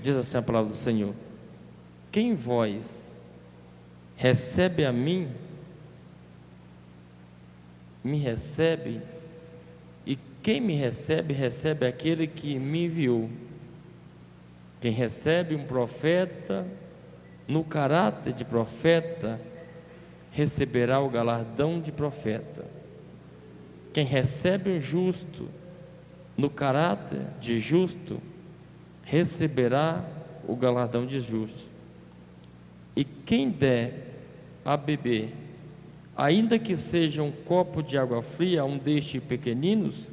Diz assim a palavra do Senhor: quem vós recebe a mim, me recebe, e quem me recebe, recebe aquele que me enviou. Quem recebe um profeta no caráter de profeta, receberá o galardão de profeta. Quem recebe um justo no caráter de justo, receberá o galardão de justo. E quem der a beber, ainda que seja um copo de água fria a um destes pequeninos,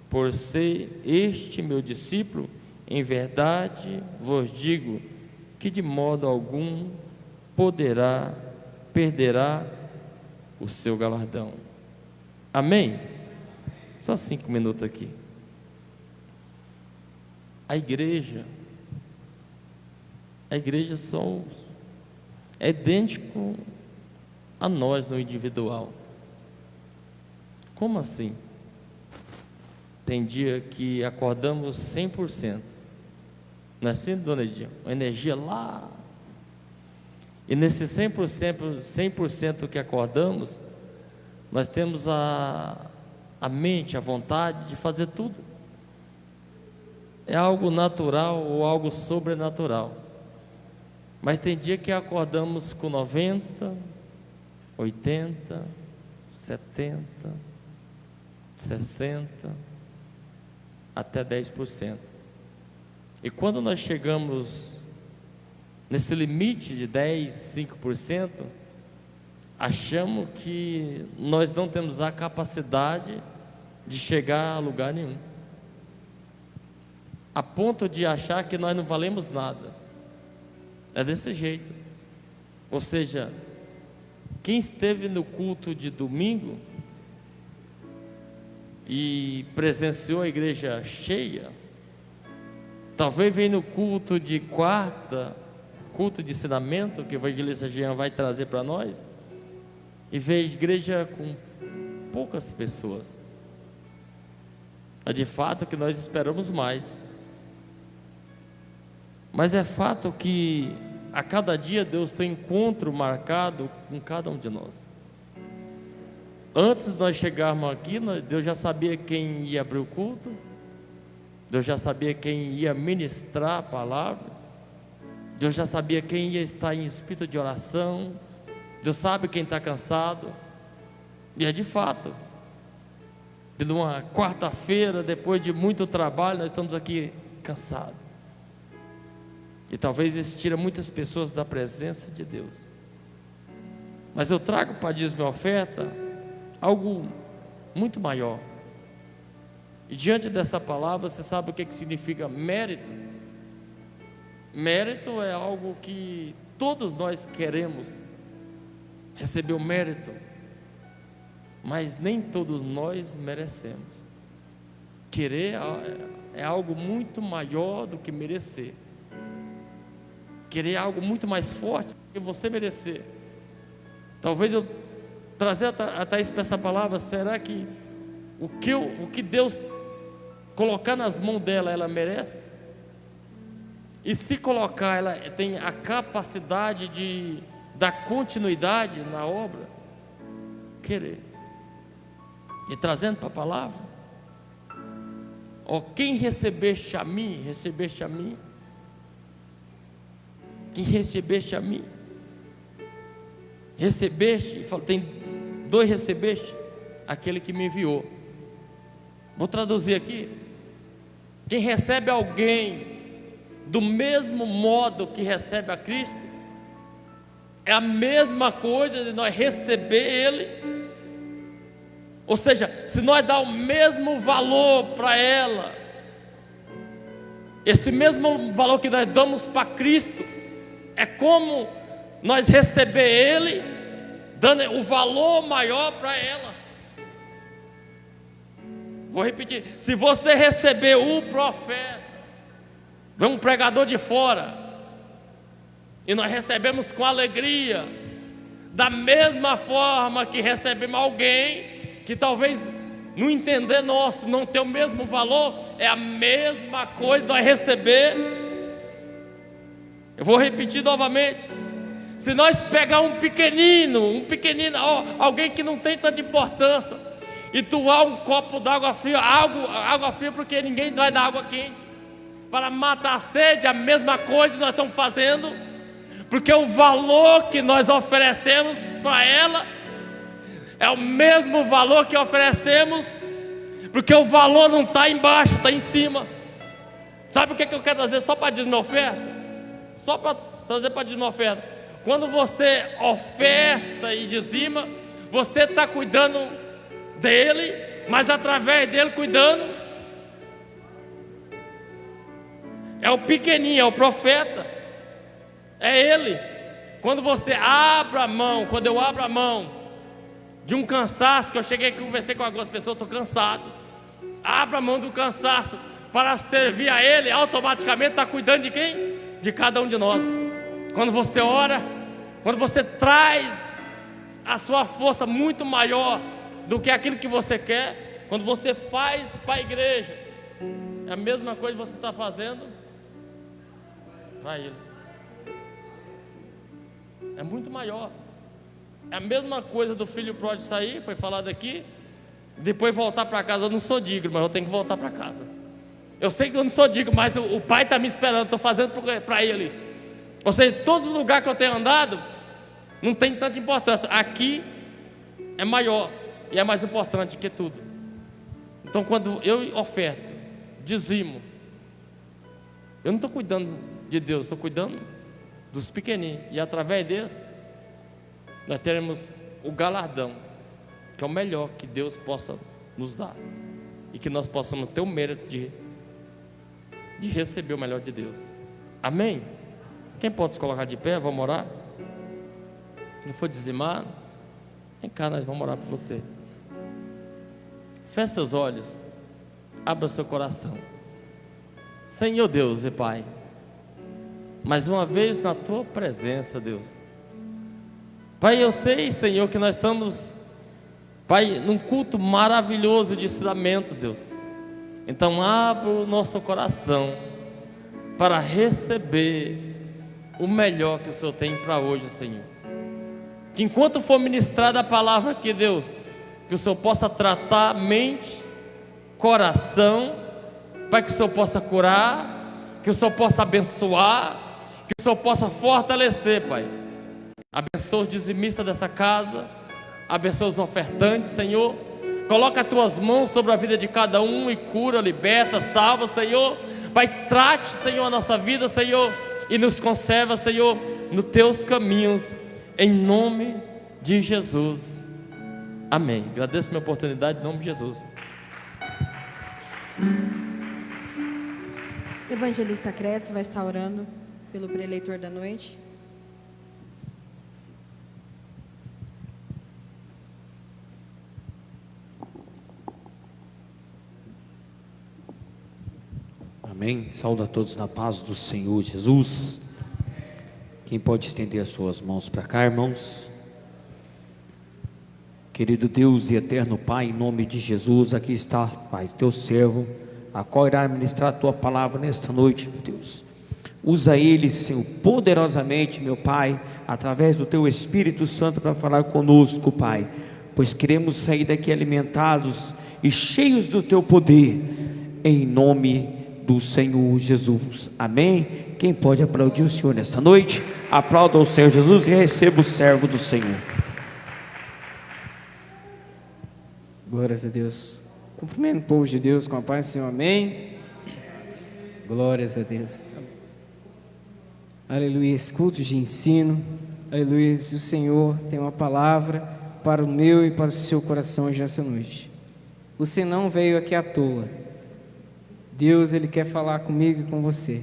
por ser este meu discípulo, em verdade vos digo que de modo algum perderá o seu galardão. Amém? Só 5 minutos aqui. A igreja é idêntico a nós no individual. Como assim? Tem dia que acordamos 100%. Não é assim, dona Edinha? Uma energia lá. E nesse 100% que acordamos, nós temos a mente, a vontade de fazer tudo. É algo natural ou algo sobrenatural. Mas tem dia que acordamos com 90, 80, 70, 60, até 10%. E quando nós chegamos nesse limite de 10, 5%, achamos que nós não temos a capacidade de chegar a lugar nenhum, a ponto de achar que nós não valemos nada. É desse jeito. Ou seja, quem esteve no culto de domingo e presenciou a igreja cheia, talvez venha no culto de quarta, culto de ensinamento que o evangelista Jean vai trazer para nós, e vê a igreja com poucas pessoas. É de fato que nós esperamos mais, mas é fato que a cada dia Deus tem um encontro marcado com cada um de nós. Antes de nós chegarmos aqui, Deus já sabia quem ia abrir o culto, Deus já sabia quem ia ministrar a palavra, Deus já sabia quem ia estar em espírito de oração, Deus sabe quem está cansado. E é de fato, de uma quarta-feira, depois de muito trabalho, nós estamos aqui cansados. E talvez isso tire muitas pessoas da presença de Deus. Mas eu trago para dízimo e oferta algo muito maior. E diante dessa palavra, você sabe o que significa mérito? Mérito é algo que todos nós queremos receber o mérito, mas nem todos nós merecemos. Querer é algo muito maior do que merecer. Querer algo muito mais forte do que você merecer. Talvez eu trazer a Thaís para essa palavra, será que o que Deus colocar nas mãos dela, ela merece? E se colocar, ela tem a capacidade de dar continuidade na obra? Querer. E trazendo para a palavra, quem recebeste a mim, recebeste a mim. Quem recebeste a mim, recebeste, tem 2 recebeste, aquele que me enviou. Vou traduzir aqui. Quem recebe alguém do mesmo modo que recebe a Cristo, é a mesma coisa de nós receber Ele. Ou seja, se nós dar o mesmo valor para ela, esse mesmo valor que nós damos para Cristo, é como nós receber Ele, dando o valor maior para ela. Vou repetir: se você receber o profeta, vem um pregador de fora, e nós recebemos com alegria, da mesma forma que recebemos alguém que talvez no entender nosso não tem o mesmo valor, é a mesma coisa nós receber Eu vou repetir novamente. Se nós pegar um pequenino, alguém que não tem tanta importância, e doar um copo d'água fria, água fria, porque ninguém vai dar água quente, para matar a sede, a mesma coisa que nós estamos fazendo, porque o valor que nós oferecemos para ela é o mesmo valor que oferecemos, porque o valor não está embaixo, está em cima. Sabe o que eu quero trazer só para dízimo e oferta? Só para trazer para dízimo e oferta. Quando você oferta e dizima, você está cuidando dele, mas através dele cuidando. É o pequenininho, é o profeta, é ele. Quando você abre a mão, quando eu abro a mão de um cansaço, que eu cheguei aqui e conversei com algumas pessoas, estou cansado. Abra a mão do cansaço para servir a ele, automaticamente está cuidando de quem? De cada um de nós. Quando você ora, quando você traz a sua força muito maior do que aquilo que você quer, quando você faz para a igreja, é a mesma coisa que você está fazendo para ele. É muito maior. É a mesma coisa do filho pródigo sair, foi falado aqui, depois voltar para casa. Eu não sou digno, mas eu tenho que voltar para casa. Eu sei que eu não sou digno, mas o pai está me esperando, estou fazendo para ele. Ou seja, todos os lugares que eu tenho andado, não tem tanta importância. Aqui é maior e é mais importante que tudo. Então, quando eu oferto, dizimo, eu não estou cuidando de Deus, estou cuidando dos pequeninos. E através deles, nós teremos o galardão, que é o melhor que Deus possa nos dar. E que nós possamos ter o mérito de receber o melhor de Deus. Amém? Quem pode se colocar de pé? Vamos orar? Se não for dizimar, vem cá, nós vamos orar por você. Feche seus olhos, abra seu coração. Senhor Deus e Pai, mais uma vez na Tua presença, Deus. Pai, eu sei, Senhor, que nós estamos, Pai, num culto maravilhoso de ensinamento, Deus. Então abra o nosso coração para receber o melhor que o Senhor tem para hoje, Senhor. Que enquanto for ministrada a palavra aqui, Deus, que o Senhor possa tratar mente, coração, para que o Senhor possa curar, que o Senhor possa abençoar, que o Senhor possa fortalecer, Pai. Abençoa os dizimistas dessa casa, abençoa os ofertantes, Senhor. Coloca as Tuas mãos sobre a vida de cada um e cura, liberta, salva, Senhor. Pai, trate, Senhor, a nossa vida, Senhor, e nos conserva, Senhor, nos Teus caminhos, em nome de Jesus. Amém. Agradeço a minha oportunidade em nome de Jesus. O evangelista Crécio vai estar orando pelo preleitor da noite. Amém. Saúdo a todos na paz do Senhor Jesus. Quem pode estender as suas mãos para cá, irmãos? Querido Deus e eterno Pai, em nome de Jesus, aqui está, Pai, teu servo, a qual irá ministrar a tua palavra nesta noite, meu Deus. Usa ele, Senhor, poderosamente, meu Pai, através do teu Espírito Santo para falar conosco, Pai, pois queremos sair daqui alimentados e cheios do teu poder, em nome do Senhor Jesus. Amém? Quem pode aplaudir o Senhor nesta noite? Aplauda o Senhor Jesus e receba o servo do Senhor. Glórias a Deus. Cumprimento o povo de Deus com a paz do Senhor. Amém? Glórias a Deus. Aleluia. Esse culto de ensino. Aleluia. O Senhor tem uma palavra para o meu e para o seu coração hoje nessa noite. Você não veio aqui à toa. Deus, Ele quer falar comigo e com você.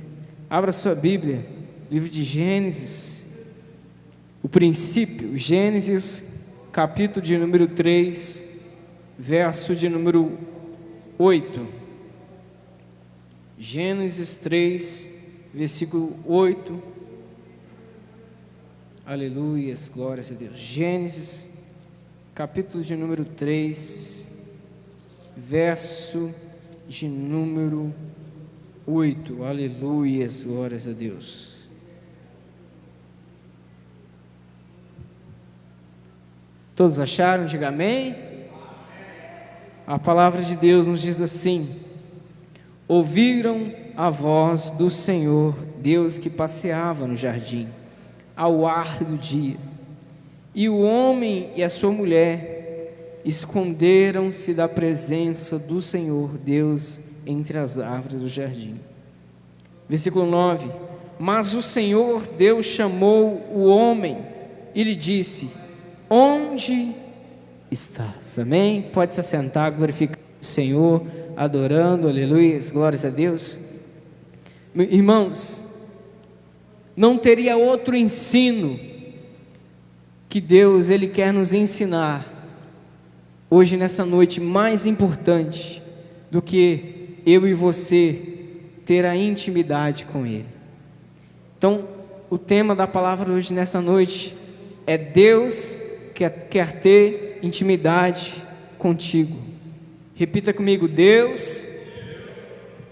Abra sua Bíblia, livro de Gênesis, o princípio, Gênesis, capítulo de número 3, verso de número 8. Gênesis 3, versículo 8. Aleluias, glórias a Deus. Gênesis, capítulo de número 3, verso de número 8, aleluias, glórias a Deus. Todos acharam? Diga amém. A palavra de Deus nos diz assim: ouviram a voz do Senhor, Deus que passeava no jardim, ao ar do dia. E o homem e a sua mulher esconderam-se da presença do Senhor, Deus, entre as árvores do jardim. Versículo 9: mas o Senhor Deus chamou o homem e lhe disse: onde estás? Amém? Pode se assentar, glorificando o Senhor, adorando, aleluia, glórias a Deus. Irmãos, não teria outro ensino que Deus Ele quer nos ensinar hoje nessa noite mais importante do que eu e você ter a intimidade com Ele. Então, o tema da palavra hoje nessa noite é: Deus quer ter intimidade contigo. Repita comigo: Deus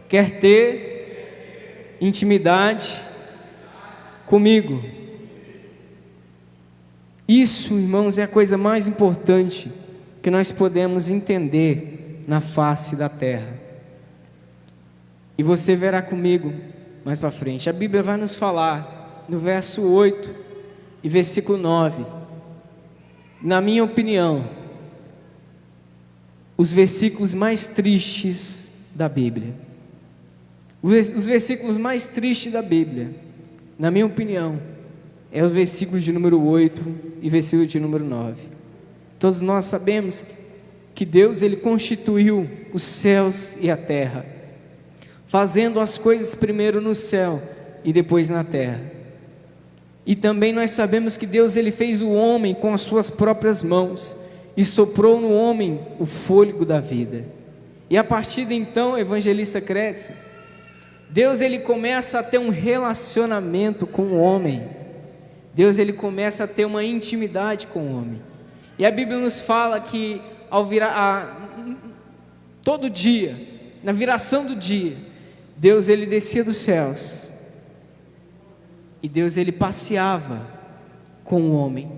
quer ter intimidade comigo. Isso, irmãos, é a coisa mais importante que nós podemos entender na face da terra. E você verá comigo mais para frente. A Bíblia vai nos falar no verso 8 e versículo 9. Na minha opinião, os versículos mais tristes da Bíblia. Os versículos mais tristes da Bíblia, na minha opinião, é os versículos de número 8 e versículo de número 9. Todos nós sabemos que Deus Ele constituiu os céus e a terra, fazendo as coisas primeiro no céu e depois na terra. E também nós sabemos que Deus Ele fez o homem com as suas próprias mãos e soprou no homem o fôlego da vida. E a partir de então, evangelista Crédito, Deus Ele começa a ter um relacionamento com o homem. Deus Ele começa a ter uma intimidade com o homem. E a Bíblia nos fala que todo dia, na viração do dia, Deus Ele descia dos céus e Deus Ele passeava com o homem.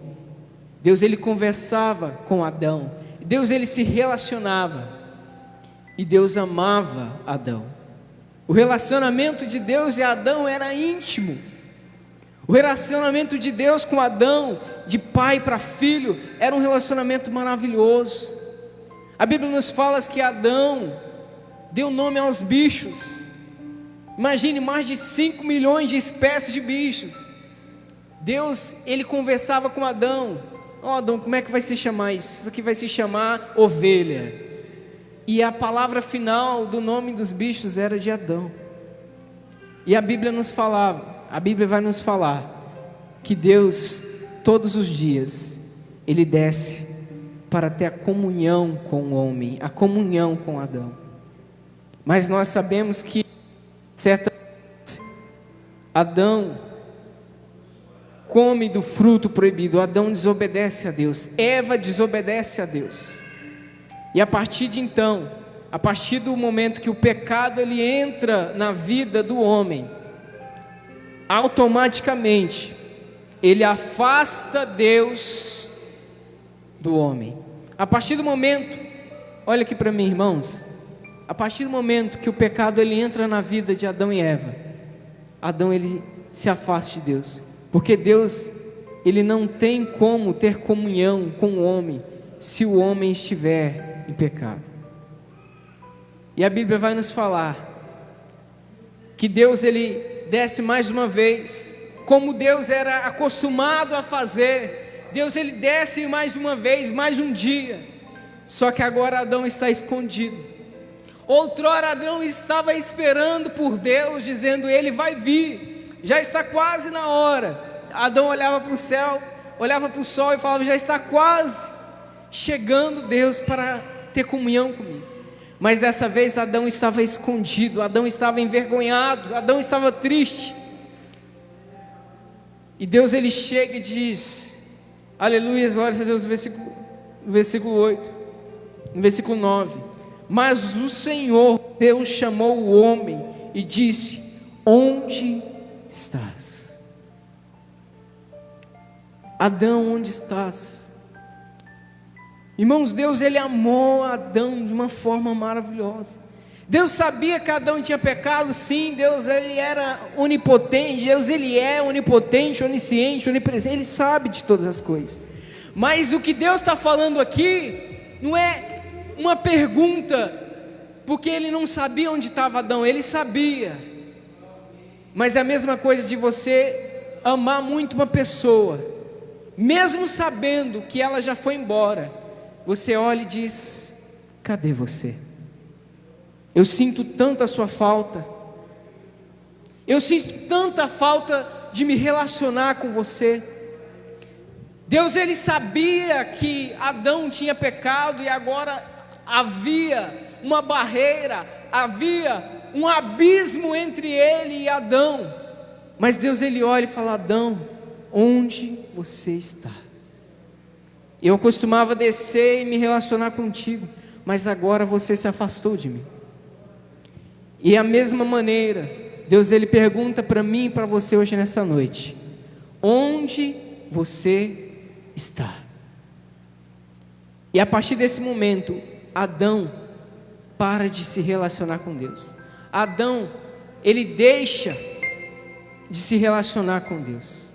Deus Ele conversava com Adão. Deus Ele se relacionava e Deus amava Adão. O relacionamento de Deus e Adão era íntimo. O relacionamento de Deus com Adão, de pai para filho, era um relacionamento maravilhoso. A Bíblia nos fala que Adão deu nome aos bichos. Imagine mais de 5 milhões de espécies de bichos. Deus, Ele conversava com Adão: Adão, como é que vai se chamar isso? Isso aqui vai se chamar ovelha. E a palavra final do nome dos bichos era de Adão. E a Bíblia vai nos falar que Deus, todos os dias, Ele desce para ter a comunhão com o homem, a comunhão com Adão. Mas nós sabemos que certa vez Adão come do fruto proibido. Adão desobedece a Deus, Eva desobedece a Deus. E a partir de então, a partir do momento que o pecado ele entra na vida do homem, automaticamente ele afasta Deus do homem. A partir do momento, olha aqui para mim, irmãos, a partir do momento que o pecado ele entra na vida de Adão e Eva, Adão ele se afasta de Deus, porque Deus ele não tem como ter comunhão com o homem se o homem estiver em pecado. E a Bíblia vai nos falar que Deus ele desce mais uma vez, como Deus era acostumado a fazer. Deus ele desce mais uma vez, mais um dia. Só que agora Adão está escondido. Outrora Adão estava esperando por Deus, dizendo: Ele vai vir, já está quase na hora. Adão olhava para o céu, olhava para o sol e falava: já está quase chegando Deus para ter comunhão comigo. Mas dessa vez Adão estava escondido, Adão estava envergonhado, Adão estava triste. E Deus ele chega e diz: aleluia, glórias a Deus, no versículo 8, no versículo 9: mas o Senhor Deus chamou o homem e disse: onde estás? Adão, onde estás? Irmãos, Deus ele amou Adão de uma forma maravilhosa. Deus sabia que Adão tinha pecado, sim. Deus ele era onipotente, Deus ele é onipotente, onisciente, onipresente, Ele sabe de todas as coisas. Mas o que Deus está falando aqui não é uma pergunta, porque Ele não sabia onde estava Adão, Ele sabia. Mas é a mesma coisa de você amar muito uma pessoa, mesmo sabendo que ela já foi embora, você olha e diz: cadê você? Eu sinto tanto a sua falta, eu sinto tanta falta de me relacionar com você. Deus ele sabia que Adão tinha pecado e agora havia uma barreira, havia um abismo entre ele e Adão. Mas Deus ele olha e fala: Adão, onde você está? Eu costumava descer e me relacionar contigo, mas agora você se afastou de mim. E a mesma maneira, Deus ele pergunta para mim e para você hoje nessa noite: onde você está? E a partir desse momento, Adão para de se relacionar com Deus. Adão, ele deixa de se relacionar com Deus.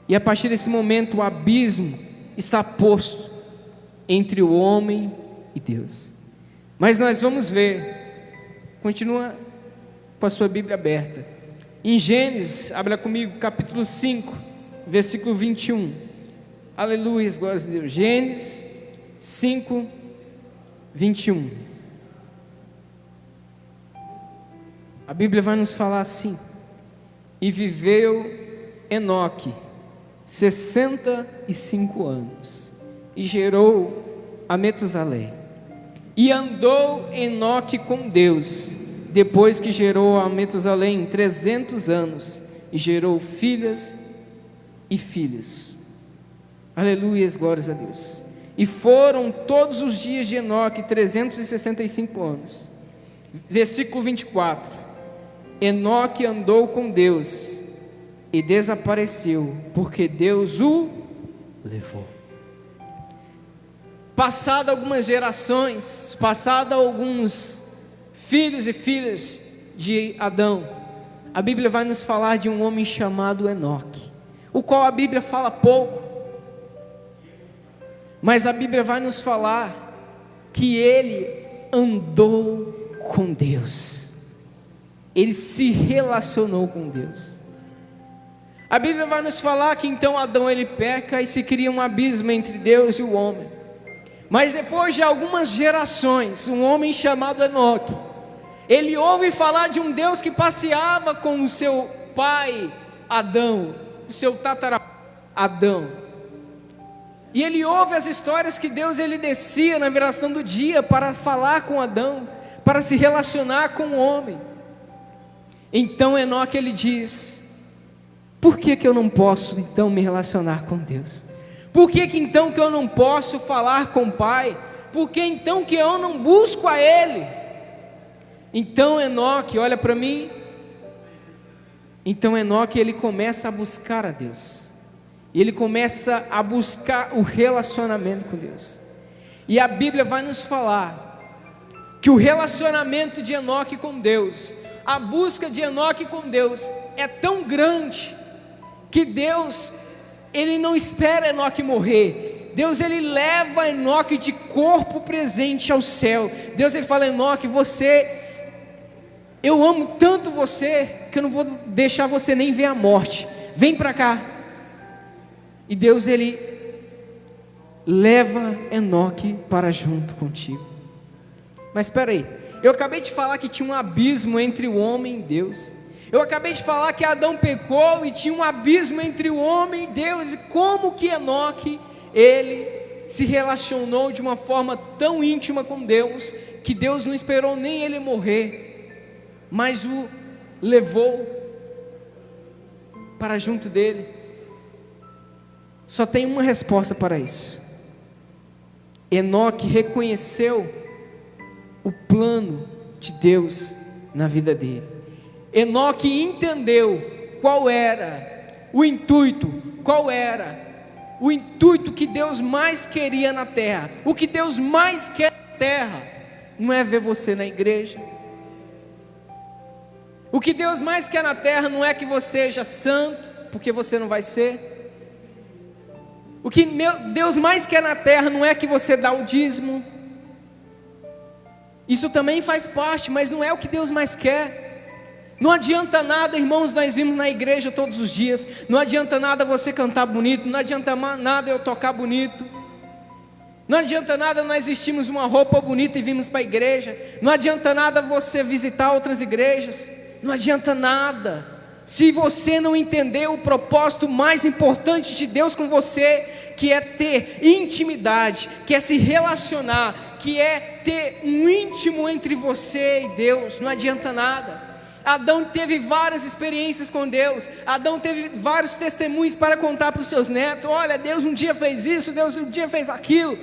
E a partir desse momento, o abismo está posto entre o homem e Deus. Mas nós vamos ver, continua com a sua Bíblia aberta, em Gênesis, abra comigo, capítulo 5, versículo 21. Aleluia, glórias a Deus. Gênesis 5, 21. A Bíblia vai nos falar assim: e viveu Enoque 65 anos, e gerou a Metusalém. E andou Enoque com Deus, depois que gerou a Metusalém 300 anos, e gerou filhas e filhos. Aleluia, glórias a Deus. E foram todos os dias de Enoque 365 anos. Versículo 24. Enoque andou com Deus e desapareceu, porque Deus o levou. Passado algumas gerações, passado alguns filhos e filhas de Adão, a Bíblia vai nos falar de um homem chamado Enoque, o qual a Bíblia fala pouco, mas a Bíblia vai nos falar que ele andou com Deus, ele se relacionou com Deus. A Bíblia vai nos falar que então Adão ele peca e se cria um abismo entre Deus e o homem. Mas depois de algumas gerações, um homem chamado Enoque, ele ouve falar de um Deus que passeava com o seu pai Adão, o seu tatarapai Adão. E ele ouve as histórias que Deus ele descia na viração do dia para falar com Adão, para se relacionar com o homem. Então Enoque ele diz: por que eu não posso então me relacionar com Deus? Por que então que eu não posso falar com o Pai? Por que então que eu não busco a Ele? Então Enoque, olha para mim. Então Enoque ele começa a buscar a Deus. E ele começa a buscar o relacionamento com Deus. E a Bíblia vai nos falar que o relacionamento de Enoque com Deus, a busca de Enoque com Deus é tão grande que Deus ele não espera Enoque morrer. Deus ele leva Enoque de corpo presente ao céu. Deus ele fala: Enoque, eu amo tanto você que eu não vou deixar você nem ver a morte. Vem para cá. E Deus ele leva Enoque para junto contigo. Mas espera aí, eu acabei de falar que tinha um abismo entre o homem e Deus. Eu acabei de falar que Adão pecou e tinha um abismo entre o homem e Deus. E como que Enoque, ele se relacionou de uma forma tão íntima com Deus, que Deus não esperou nem ele morrer, mas o levou para junto dele? Só tem uma resposta para isso. Enoque reconheceu o plano de Deus na vida dele. Enoque entendeu qual era o intuito, qual era o intuito que Deus mais queria na terra, o que Deus mais quer na terra, não é ver você na igreja. O que Deus mais quer na terra não é que você seja santo, porque você não vai ser. O que Deus mais quer na terra não é que você dá o dízimo. Isso também faz parte, mas não é o que Deus mais quer. Não adianta nada, irmãos, nós vimos na igreja todos os dias. Não adianta nada você cantar bonito, não adianta nada eu tocar bonito. Não adianta nada nós vestirmos uma roupa bonita e virmos para a igreja. Não adianta nada você visitar outras igrejas. Não adianta nada se você não entender o propósito mais importante de Deus com você, que é ter intimidade, que é se relacionar, que é ter um íntimo entre você e Deus. Não adianta nada. Adão teve várias experiências com Deus. Adão teve vários testemunhos para contar para os seus netos. Olha, Deus um dia fez isso, Deus um dia fez aquilo.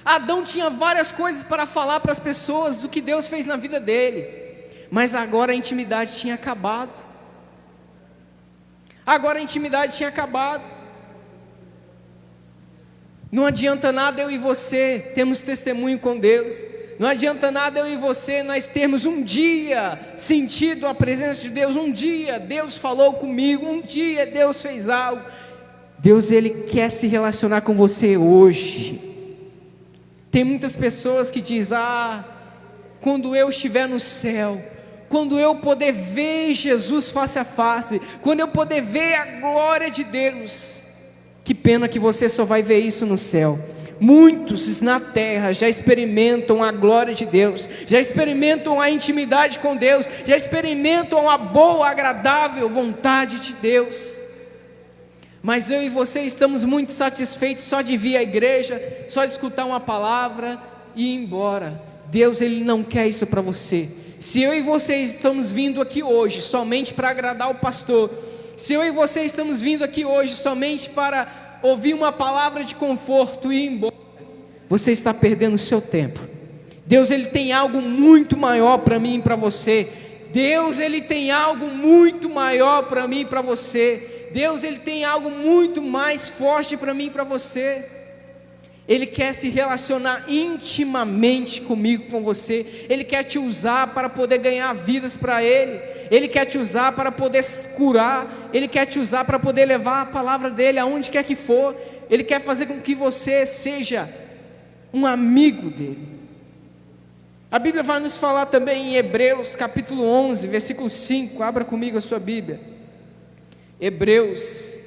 Adão tinha várias coisas para falar para as pessoas do que Deus fez na vida dele. Mas agora a intimidade tinha acabado. Agora a intimidade tinha acabado. Não adianta nada eu e você termos testemunho com Deus. Não adianta nada eu e você nós termos um dia sentido a presença de Deus. Um dia Deus falou comigo. Um dia Deus fez algo. Deus, Ele quer se relacionar com você hoje. Tem muitas pessoas que dizem: quando eu estiver no céu, quando eu poder ver Jesus face a face, quando eu poder ver a glória de Deus. Que pena que você só vai ver isso no céu. Muitos na terra já experimentam a glória de Deus, já experimentam a intimidade com Deus, já experimentam a boa, agradável vontade de Deus. Mas eu e você estamos muito satisfeitos só de vir à igreja, só de escutar uma palavra e ir embora. Deus, Ele não quer isso para você. Se eu e você estamos vindo aqui hoje somente para agradar o pastor, se eu e você estamos vindo aqui hoje somente para ouvir uma palavra de conforto e ir embora, você está perdendo o seu tempo. Deus, Ele tem algo muito maior para mim e para você. Deus, Ele tem algo muito maior para mim e para você. Deus, Ele tem algo muito mais forte para mim e para você. Ele quer se relacionar intimamente comigo, com você. Ele quer te usar para poder ganhar vidas para Ele. Ele quer te usar para poder curar. Ele quer te usar para poder levar a palavra dEle aonde quer que for. Ele quer fazer com que você seja um amigo dEle. A Bíblia vai nos falar também em Hebreus capítulo 11, versículo 5. Abra comigo a sua Bíblia. Hebreus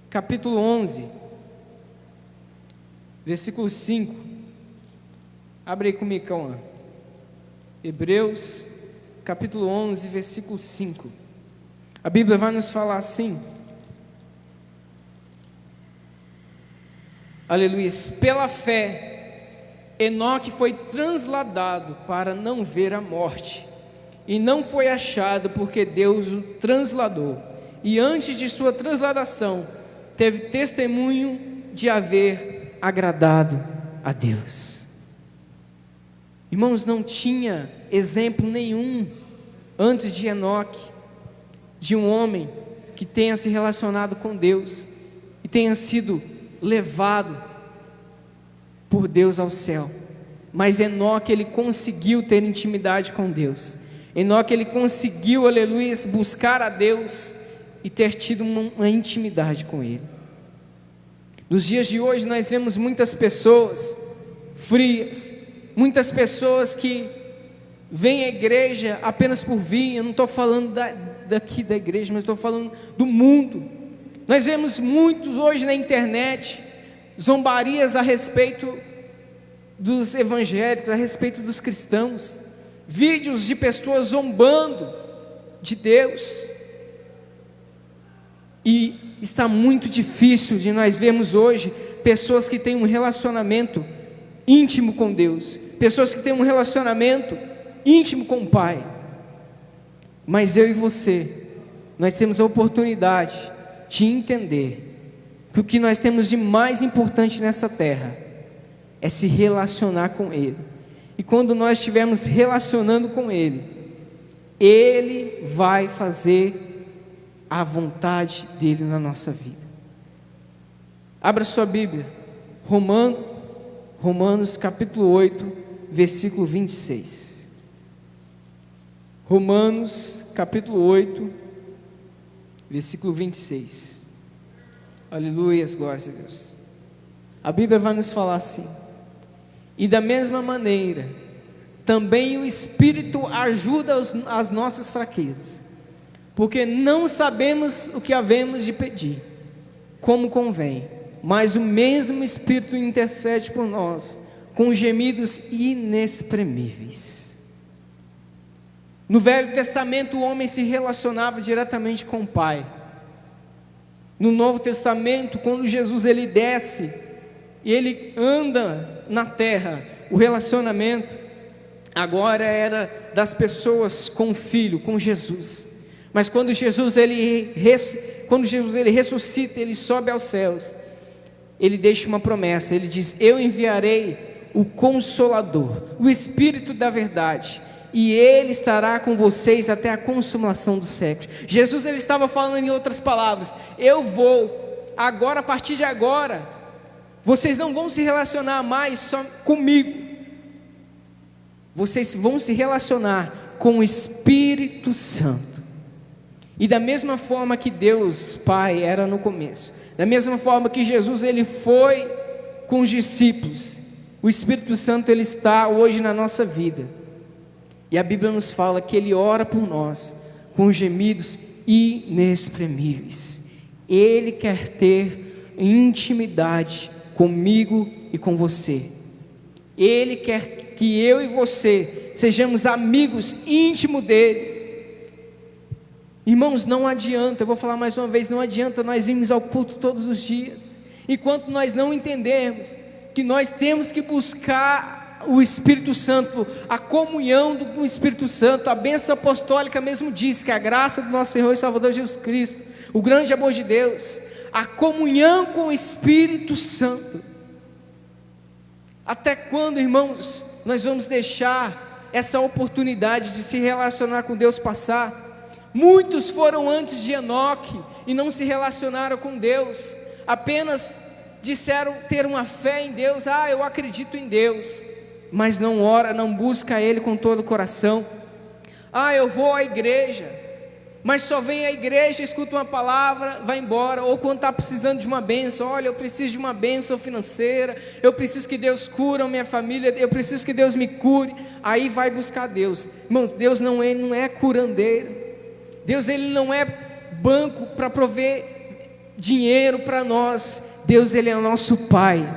capítulo 11, versículo 5. Abre aí comigo, calma. Hebreus capítulo 11, versículo 5. A Bíblia vai nos falar assim: aleluia. Pela fé Enoque foi transladado para não ver a morte, e não foi achado porque Deus o transladou, e antes de sua transladação teve testemunho de haver agradado a Deus. Irmãos, não tinha exemplo nenhum antes de Enoque de um homem que tenha se relacionado com Deus e tenha sido levado por Deus ao céu. Mas Enoque, ele conseguiu ter intimidade com Deus. Enoque, ele conseguiu, aleluia, buscar a Deus e ter tido uma intimidade com Ele. Nos dias de hoje nós vemos muitas pessoas frias, muitas pessoas que vêm à igreja apenas por vir. Eu não estou falando daqui da igreja, mas estou falando do mundo. Nós vemos muitos hoje na internet zombarias a respeito dos evangélicos, a respeito dos cristãos, vídeos de pessoas zombando de Deus, e está muito difícil de nós vermos hoje pessoas que têm um relacionamento íntimo com Deus, pessoas que têm um relacionamento íntimo com o Pai. Mas eu e você, nós temos a oportunidade de entender que o que nós temos de mais importante nessa terra é se relacionar com Ele. E quando nós estivermos relacionando com Ele, Ele vai fazer a vontade dEle na nossa vida. Abra sua Bíblia, Romanos capítulo 8, versículo 26. Romanos capítulo 8, versículo 26. Aleluias, glórias a Deus. A Bíblia vai nos falar assim: e da mesma maneira, também o Espírito ajuda as nossas fraquezas, porque não sabemos o que havemos de pedir, como convém, mas o mesmo Espírito intercede por nós, com gemidos inexprimíveis. No Velho Testamento o homem se relacionava diretamente com o Pai. No Novo Testamento, quando Jesus ele desce e ele anda na terra, o relacionamento agora era das pessoas com o Filho, com Jesus. Mas quando Jesus ele ressuscita, ele sobe aos céus, ele deixa uma promessa, ele diz: eu enviarei o Consolador, o Espírito da verdade, e ele estará com vocês até a consumação dos séculos. Jesus ele estava falando em outras palavras: eu vou, agora, a partir de agora, vocês não vão se relacionar mais só comigo, vocês vão se relacionar com o Espírito Santo. E da mesma forma que Deus Pai era no começo, da mesma forma que Jesus ele foi com os discípulos, o Espírito Santo ele está hoje na nossa vida. E a Bíblia nos fala que Ele ora por nós com gemidos inexprimíveis. Ele quer ter intimidade comigo e com você. Ele quer que eu e você sejamos amigos íntimos dEle. Irmãos, não adianta, eu vou falar mais uma vez, não adianta nós irmos ao culto todos os dias, enquanto nós não entendermos que nós temos que buscar o Espírito Santo, a comunhão do Espírito Santo. A bênção apostólica mesmo diz que a graça do nosso Senhor e Salvador Jesus Cristo, o grande amor de Deus, a comunhão com o Espírito Santo. Até quando, irmãos, nós vamos deixar essa oportunidade de se relacionar com Deus passar? Muitos foram antes de Enoque e não se relacionaram com Deus, apenas disseram ter uma fé em Deus. Eu acredito em Deus, mas não ora, não busca Ele com todo o coração. Eu vou à igreja, mas só vem à igreja, escuta uma palavra, vai embora. Ou quando está precisando de uma bênção: olha, eu preciso de uma bênção financeira, eu preciso que Deus cure a minha família, eu preciso que Deus me cure. Aí vai buscar Deus. Irmãos, Deus não é curandeiro. Deus ele não é banco para prover dinheiro para nós. Deus ele é o nosso Pai.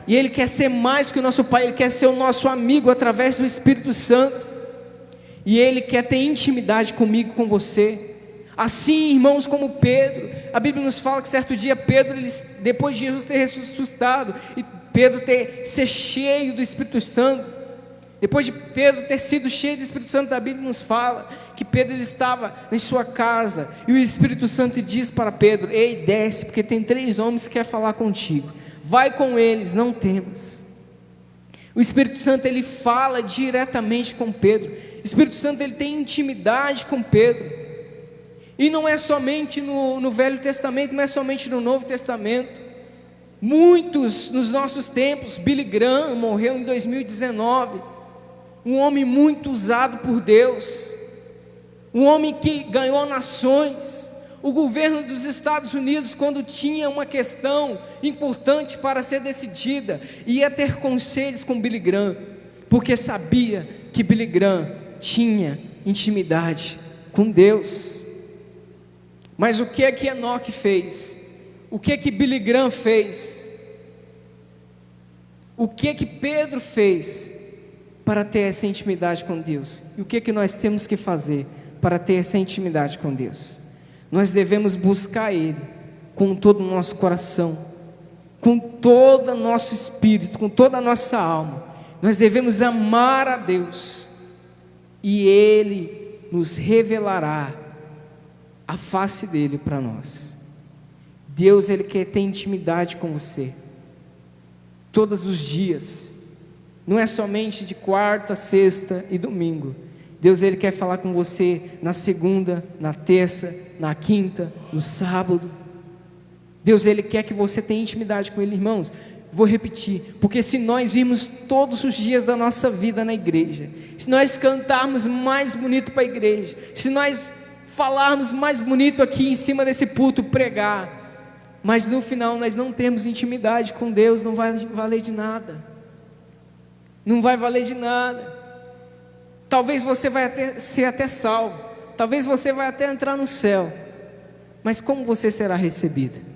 E Ele quer ser mais que o nosso Pai, Ele quer ser o nosso amigo através do Espírito Santo. E Ele quer ter intimidade comigo, com você. Assim, irmãos, como Pedro, a Bíblia nos fala que certo dia Pedro, depois de Jesus ter ressuscitado, e Pedro ser cheio do Espírito Santo, depois de Pedro ter sido cheio do Espírito Santo, a Bíblia nos fala que Pedro ele estava em sua casa, e o Espírito Santo diz para Pedro: ei, desce, porque tem 3 homens que querem falar contigo. Vai com eles, não temas. O Espírito Santo ele fala diretamente com Pedro. O Espírito Santo ele tem intimidade com Pedro. E não é somente no Velho Testamento, não é somente no Novo Testamento. Muitos nos nossos tempos. Billy Graham morreu em 2019. Um homem muito usado por Deus. Um homem que ganhou nações. O governo dos Estados Unidos, quando tinha uma questão importante para ser decidida, ia ter conselhos com Billy Graham, porque sabia que Billy Graham tinha intimidade com Deus. Mas o que é que Enoque fez? O que é que Billy Graham fez? O que é que Pedro fez para ter essa intimidade com Deus? E o que é que nós temos que fazer para ter essa intimidade com Deus? Nós devemos buscar Ele com todo o nosso coração, com todo o nosso espírito, com toda a nossa alma. Nós devemos amar a Deus, e Ele nos revelará a face dEle para nós. Deus ele quer ter intimidade com você todos os dias, não é somente de quarta, sexta e domingo. Deus ele quer falar com você na segunda, na terça, na quinta, no sábado. Deus, Ele quer que você tenha intimidade com Ele, irmãos. Vou repetir, porque se nós virmos todos os dias da nossa vida na igreja, se nós cantarmos mais bonito para a igreja, se nós falarmos mais bonito aqui em cima desse púlpito, pregar, mas no final nós não temos intimidade com Deus, não vai valer de nada. Não vai valer de nada. Talvez você vai ser até salvo, talvez você vai até entrar no céu, mas como você será recebido?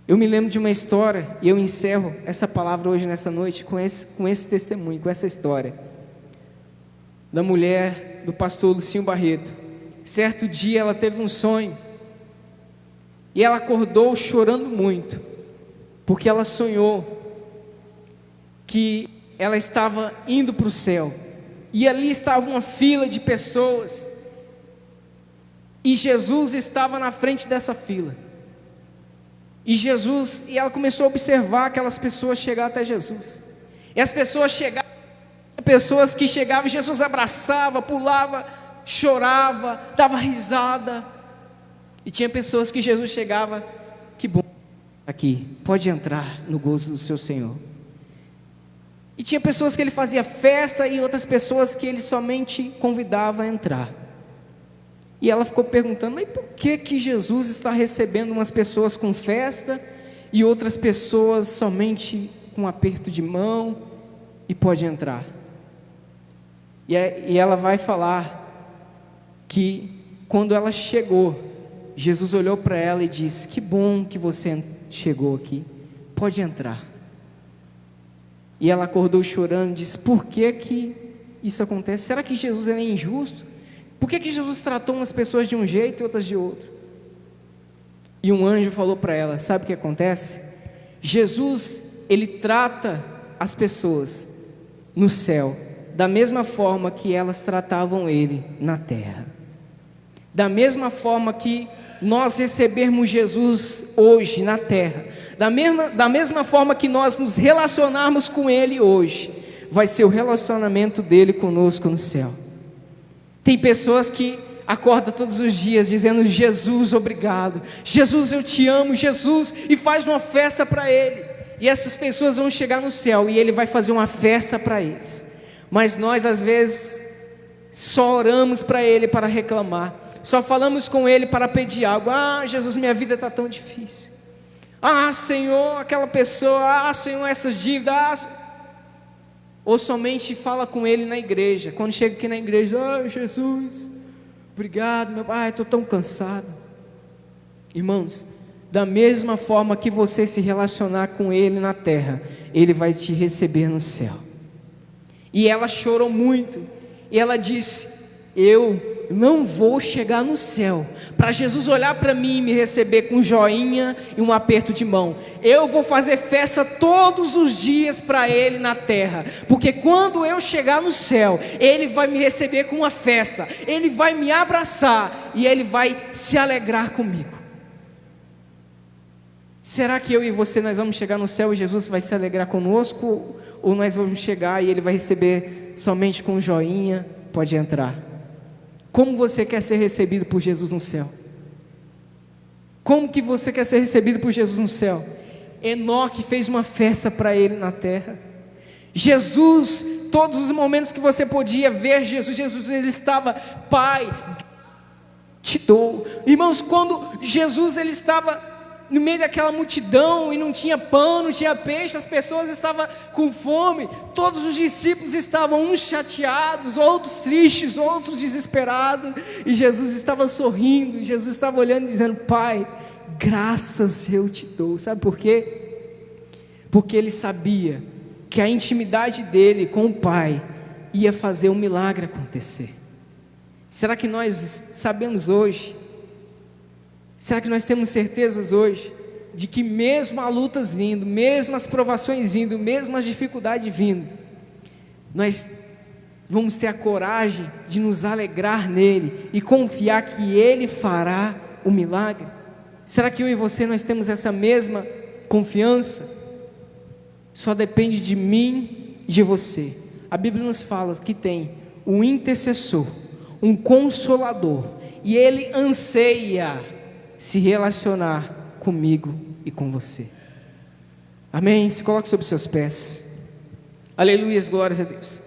Eu me lembro de uma história, e eu encerro essa palavra hoje, nessa noite, com esse testemunho, com essa história, da mulher do pastor Lucinho Barreto. Certo dia ela teve um sonho, e ela acordou chorando muito, porque ela sonhou que ela estava indo para o céu, e ali estava uma fila de pessoas, e Jesus estava na frente dessa fila. E ela começou a observar aquelas pessoas chegar até Jesus. E as pessoas chegavam, pessoas que chegavam, Jesus abraçava, pulava, chorava, dava risada. E tinha pessoas que Jesus chegava, que bom aqui, pode entrar no gozo do seu Senhor. E tinha pessoas que ele fazia festa e outras pessoas que ele somente convidava a entrar. E ela ficou perguntando, mas por que Jesus está recebendo umas pessoas com festa e outras pessoas somente com um aperto de mão e pode entrar? E ela vai falar que quando ela chegou, Jesus olhou para ela e disse, que bom que você chegou aqui, pode entrar. E ela acordou chorando e disse, por que isso acontece? Será que Jesus é injusto? Por que Jesus tratou umas pessoas de um jeito e outras de outro? E um anjo falou para ela, sabe o que acontece? Jesus, ele trata as pessoas no céu da mesma forma que elas tratavam ele na terra. Da mesma forma que nós recebermos Jesus hoje na terra, da mesma forma que nós nos relacionarmos com ele hoje, vai ser o relacionamento dele conosco no céu. Tem pessoas que acordam todos os dias dizendo, Jesus, obrigado, Jesus, eu te amo, Jesus, e faz uma festa para ele, e essas pessoas vão chegar no céu, e ele vai fazer uma festa para eles, mas nós às vezes só oramos para ele para reclamar, só falamos com ele para pedir algo, Jesus, minha vida está tão difícil, Senhor, aquela pessoa, Senhor, essas dívidas, ou somente fala com ele na igreja, quando chega aqui na igreja, Jesus, obrigado, meu pai, estou tão cansado. Irmãos, da mesma forma que você se relacionar com ele na terra, ele vai te receber no céu. E ela chorou muito, e ela disse, eu não vou chegar no céu para Jesus olhar para mim e me receber com um joinha e um aperto de mão. Eu vou fazer festa todos os dias para ele na terra, porque quando eu chegar no céu, ele vai me receber com uma festa, ele vai me abraçar e ele vai se alegrar comigo. Será que eu e você, nós vamos chegar no céu e Jesus vai se alegrar conosco, ou nós vamos chegar e ele vai receber somente com um joinha, pode entrar? Como você quer ser recebido por Jesus no céu? Como que você quer ser recebido por Jesus no céu? Enoque fez uma festa para ele na terra. Jesus, todos os momentos que você podia ver Jesus, ele estava, Pai, te dou. Irmãos, quando Jesus, ele estava no meio daquela multidão e não tinha pão, não tinha peixe, as pessoas estavam com fome, todos os discípulos estavam uns chateados, outros tristes, outros desesperados, e Jesus estava sorrindo, Jesus estava olhando e dizendo, Pai, graças eu te dou. Sabe por quê? Porque ele sabia que a intimidade dele com o Pai ia fazer um milagre acontecer. Será que nós sabemos hoje? Será que nós temos certezas hoje de que mesmo as lutas vindo, mesmo as provações vindo, mesmo as dificuldades vindo, nós vamos ter a coragem de nos alegrar nele e confiar que ele fará o milagre? Será que eu e você nós temos essa mesma confiança? Só depende de mim e de você. A Bíblia nos fala que tem um intercessor, um consolador, e ele anseia se relacionar comigo e com você. Amém? Se coloque sobre seus pés. Aleluia, glórias a Deus.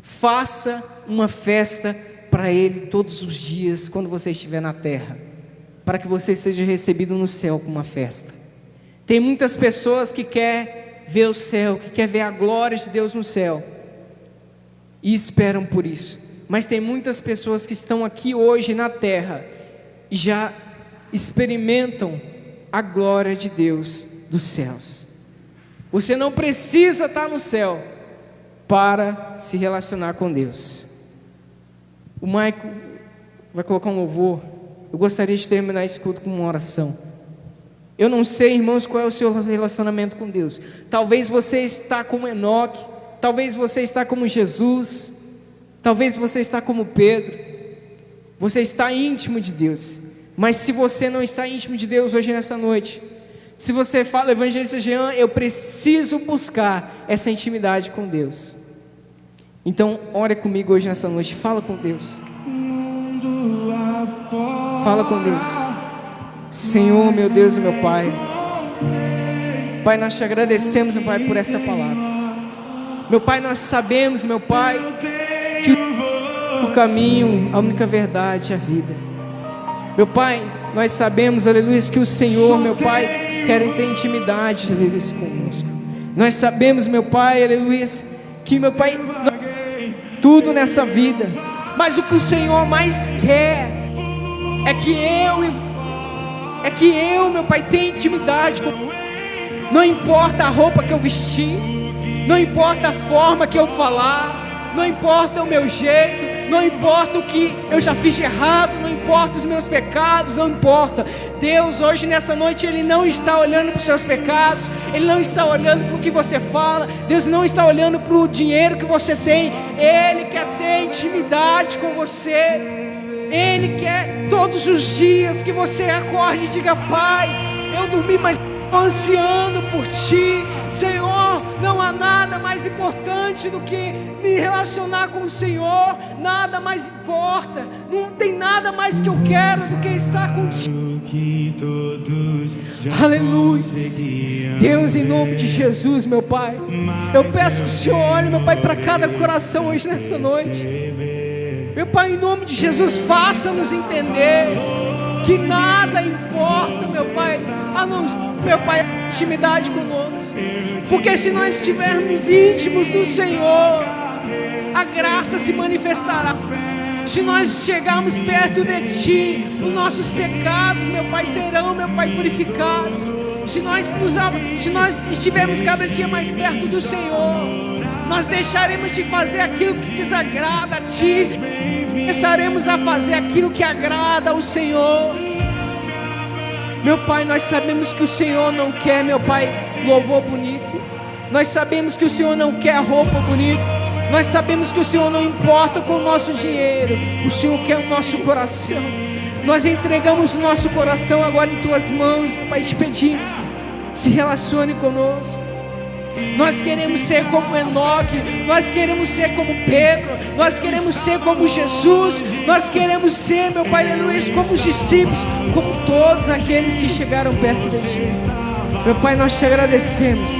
Faça uma festa para Ele todos os dias quando você estiver na terra, para que você seja recebido no céu com uma festa. Tem muitas pessoas que querem ver o céu, que querem ver a glória de Deus no céu, e esperam por isso. Mas tem muitas pessoas que estão aqui hoje na terra e já experimentam a glória de Deus dos céus. Você não precisa estar no céu para se relacionar com Deus. O Maico vai colocar um louvor. Eu gostaria de terminar esse culto com uma oração. Eu não sei, irmãos, qual é o seu relacionamento com Deus. Talvez você está como Enoque, talvez você está como Jesus, talvez você está como Pedro. Você está íntimo de Deus. Mas se você não está íntimo de Deus hoje nessa noite, se você fala, evangelista Jean, eu preciso buscar essa intimidade com Deus, então ore comigo hoje nessa noite. Fala com Deus. Fala com Deus. Senhor, meu Deus e meu Pai, Pai, nós te agradecemos, meu Pai, por essa palavra. Meu Pai, nós sabemos, meu Pai, que o caminho, a única verdade é a vida. Meu Pai, nós sabemos, aleluia, que o Senhor, meu Pai, quer ter intimidade, aleluia, conosco. Nós sabemos, meu Pai, aleluia, que, meu Pai, tudo nessa vida, mas o que o Senhor mais quer é que eu, meu Pai, tenha intimidade com. Não importa a roupa que eu vestir, não importa a forma que eu falar, não importa o meu jeito, não importa o que eu já fiz de errado, não importa os meus pecados, não importa. Deus hoje nessa noite, Ele não está olhando para os seus pecados, Ele não está olhando para o que você fala, Deus não está olhando para o dinheiro que você tem, Ele quer ter intimidade com você. Ele quer todos os dias que você acorde e diga: Pai, eu dormi, mas estou ansiando por Ti. Senhor, não há nada mais importante do que me relacionar com o Senhor. Nada mais importa. Não tem nada mais que eu quero do que estar contigo. Aleluia. Deus, em nome de Jesus, meu Pai, eu peço que o Senhor olhe, meu Pai, para cada coração hoje nessa noite. Meu Pai, em nome de Jesus, faça-nos entender que nada importa, meu Pai, a não ser, meu Pai, a intimidade conosco. Porque se nós estivermos íntimos do Senhor, a graça se manifestará. Se nós chegarmos perto de Ti, os nossos pecados, meu Pai, serão, meu Pai, purificados. Se nós estivermos cada dia mais perto do Senhor, nós deixaremos de fazer aquilo que desagrada a Ti, começaremos a fazer aquilo que agrada ao Senhor. Meu Pai, nós sabemos que o Senhor não quer, meu Pai, louvor bonito. Nós sabemos que o Senhor não quer roupa bonita. Nós sabemos que o Senhor não importa com o nosso dinheiro. O Senhor quer o nosso coração. Nós entregamos o nosso coração agora em Tuas mãos, meu Pai, te pedimos, se relacione conosco. Nós queremos ser como Enoque, nós queremos ser como Pedro, nós queremos ser como Jesus, nós queremos ser, meu Pai, aleluia, como os discípulos, como todos aqueles que chegaram perto de Ti. Meu Pai, nós te agradecemos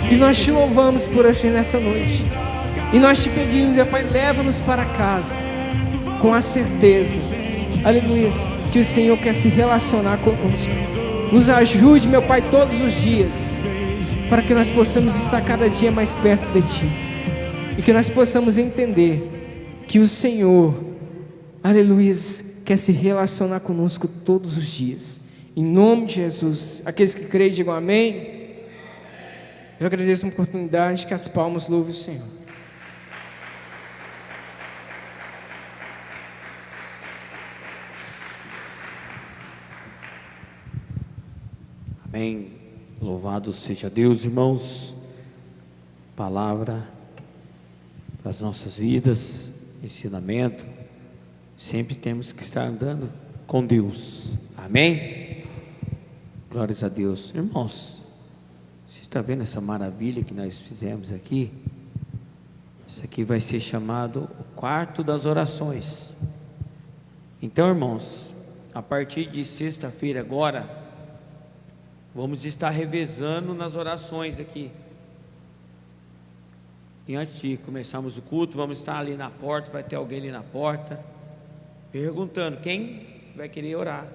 e nós te louvamos por hoje nessa noite. E nós te pedimos, meu Pai, leva-nos para casa com a certeza, aleluia, que o Senhor quer se relacionar conosco. Nos ajude, meu Pai, todos os dias, para que nós possamos estar cada dia mais perto de Ti, e que nós possamos entender que o Senhor, aleluia, quer se relacionar conosco todos os dias, em nome de Jesus. Aqueles que creem digam amém. Eu agradeço a oportunidade, que as palmas louvem o Senhor. Amém. Louvado seja Deus, irmãos. Palavra para as nossas vidas, ensinamento. Sempre temos que estar andando com Deus. Amém? Glórias a Deus. Irmãos, você está vendo essa maravilha que nós fizemos aqui? Isso aqui vai ser chamado o quarto das orações. Então, irmãos, a partir de sexta-feira agora, Vamos estar revezando nas orações aqui. E antes de começarmos o culto, vamos estar ali na porta, vai ter alguém ali na porta, perguntando quem vai querer orar,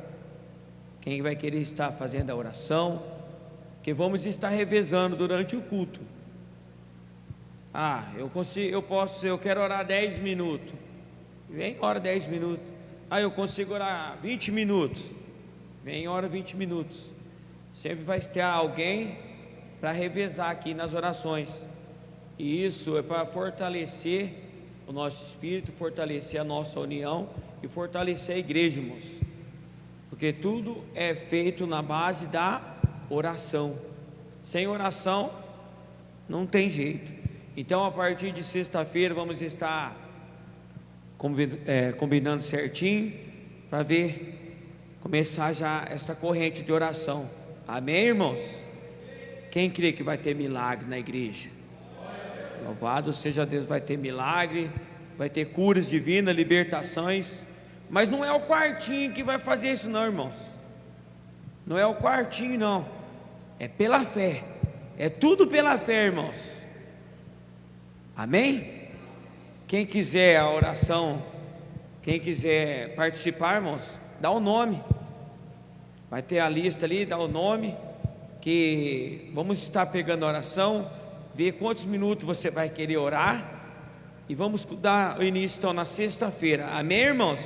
quem vai querer estar fazendo a oração, porque vamos estar revezando durante o culto. Eu quero orar 10 minutos, vem ora 10 minutos. Eu consigo orar 20 minutos, vem ora 20 minutos. Sempre vai ter alguém para revezar aqui nas orações, e isso é para fortalecer o nosso espírito, fortalecer a nossa união e fortalecer a igreja, irmãos, porque tudo é feito na base da oração. Sem oração não tem jeito. Então, a partir de sexta-feira vamos estar combinando certinho para começar já essa corrente de oração. Amém, irmãos? Quem crê que vai ter milagre na igreja? Louvado seja Deus, vai ter milagre, vai ter curas divinas, libertações. Mas não é o quartinho que vai fazer isso não, irmãos. Não é o quartinho não, é pela fé. É tudo pela fé, irmãos. Amém? Quem quiser a oração, quem quiser participar, irmãos, dá o nome. Vai ter a lista ali, dá o nome, que vamos estar pegando a oração, ver quantos minutos você vai querer orar, e vamos dar o início então na sexta-feira. Amém, irmãos?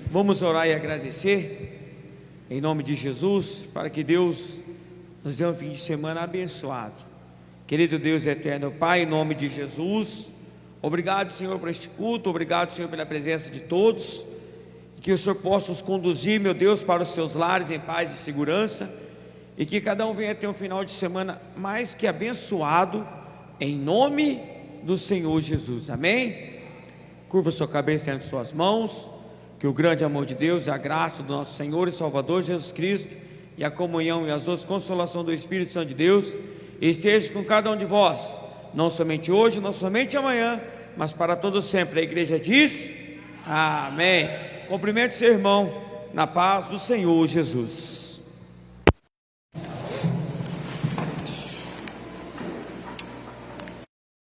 Vamos orar e agradecer em nome de Jesus, para que Deus nos dê um fim de semana abençoado. Querido Deus eterno Pai, em nome de Jesus, obrigado, Senhor, por este culto, obrigado, Senhor, pela presença de todos. Que o Senhor possa os conduzir, meu Deus, para os seus lares em paz e segurança, e que cada um venha ter um final de semana mais que abençoado, em nome do Senhor Jesus. Amém? Curva sua cabeça entre suas mãos. Que o grande amor de Deus, a graça do nosso Senhor e Salvador Jesus Cristo, e a comunhão e as doces consolações do Espírito Santo de Deus esteja com cada um de vós, não somente hoje, não somente amanhã, mas para todos sempre. A igreja diz amém. Cumprimente seu irmão na paz do Senhor Jesus.